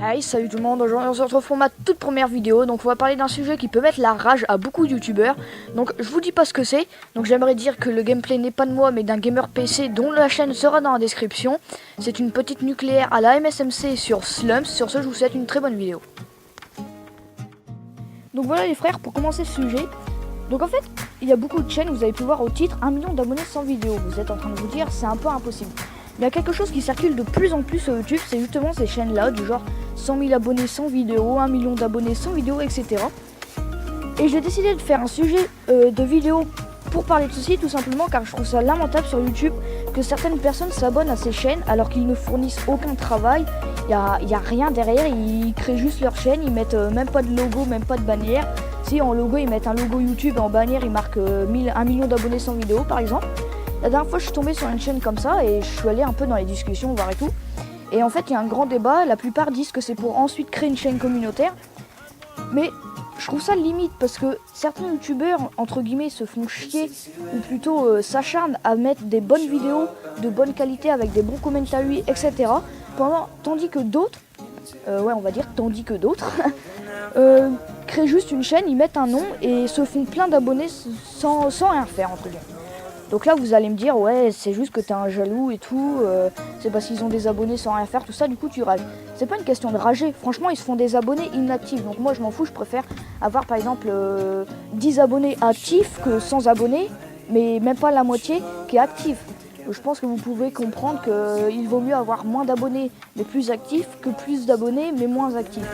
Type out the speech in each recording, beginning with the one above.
Hey, salut tout le monde, aujourd'hui on se retrouve pour ma toute première vidéo. Donc on va parler d'un sujet qui peut mettre la rage à beaucoup de youtubeurs. Donc je vous dis pas ce que c'est. Donc j'aimerais dire que le gameplay n'est pas de moi mais d'un gamer PC dont la chaîne sera dans la description. C'est une petite nucléaire à la MSMC sur Slums. Sur ce, je vous souhaite une très bonne vidéo. Donc voilà les frères, pour commencer ce sujet. Donc en fait, il y a beaucoup de chaînes, vous avez pu voir au titre 1 million d'abonnés sans vidéo. Vous êtes en train de vous dire c'est un peu impossible. Il y a quelque chose qui circule de plus en plus sur YouTube, c'est justement ces chaînes-là, du genre 100 000 abonnés sans vidéo, 1 million d'abonnés sans vidéo, etc. Et j'ai décidé de faire un sujet de vidéo pour parler de ceci, tout simplement car je trouve ça lamentable sur YouTube que certaines personnes s'abonnent à ces chaînes alors qu'ils ne fournissent aucun travail. Il n'y a rien derrière, ils créent juste leur chaîne, ils mettent même pas de logo, même pas de bannière. Si en logo ils mettent un logo YouTube et en bannière ils marquent 1 million d'abonnés sans vidéo par exemple. La dernière fois je suis tombée sur une chaîne comme ça et je suis allée un peu dans les discussions voir et tout. Et en fait il y a un grand débat, la plupart disent que c'est pour ensuite créer une chaîne communautaire. Mais je trouve ça limite parce que certains youtubeurs entre guillemets se font chier ou plutôt s'acharnent à mettre des bonnes vidéos de bonne qualité avec des bons commentaires, etc. Tandis que d'autres, créent juste une chaîne, ils mettent un nom et se font plein d'abonnés sans rien faire entre guillemets. Donc là vous allez me dire ouais c'est juste que t'es un jaloux et tout, c'est parce qu'ils ont des abonnés sans rien faire, tout ça, du coup tu rages. C'est pas une question de rager, franchement ils se font des abonnés inactifs, donc moi je m'en fous, je préfère avoir par exemple 10 abonnés actifs que sans abonnés, mais même pas la moitié qui est active. Je pense que vous pouvez comprendre qu'il vaut mieux avoir moins d'abonnés mais plus actifs que plus d'abonnés mais moins actifs.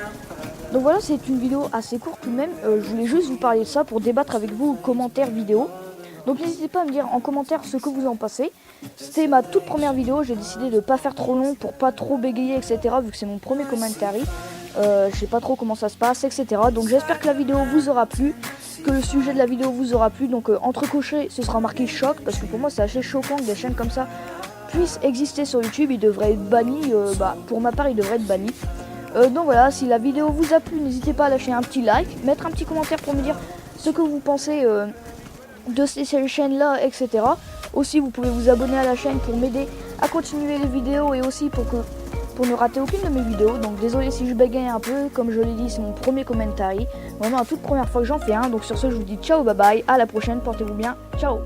Donc voilà, c'est une vidéo assez courte tout de même, je voulais juste vous parler de ça pour débattre avec vous aux commentaires vidéo. Donc n'hésitez pas à me dire en commentaire ce que vous en pensez. C'était ma toute première vidéo, j'ai décidé de ne pas faire trop long pour pas trop bégayer, etc. Vu que c'est mon premier commentaire. Je sais pas trop comment ça se passe, etc. Donc j'espère que la vidéo vous aura plu, que le sujet de la vidéo vous aura plu. Donc entrecoché, ce sera marqué choc, parce que pour moi c'est assez choquant que des chaînes comme ça puissent exister sur YouTube. Ils devraient être bannis, pour ma part ils devraient être bannis. Donc voilà, si la vidéo vous a plu, n'hésitez pas à lâcher un petit like, mettre un petit commentaire pour me dire ce que vous pensez de ces chaînes là, etc. Aussi vous pouvez vous abonner à la chaîne pour m'aider à continuer les vidéos et aussi pour ne rater aucune de mes vidéos. Donc désolé si je bégaye un peu, comme je l'ai dit c'est mon premier commentaire, vraiment la toute première fois que j'en fais un. Donc sur ce je vous dis ciao, bye bye, à la prochaine, portez-vous bien, ciao.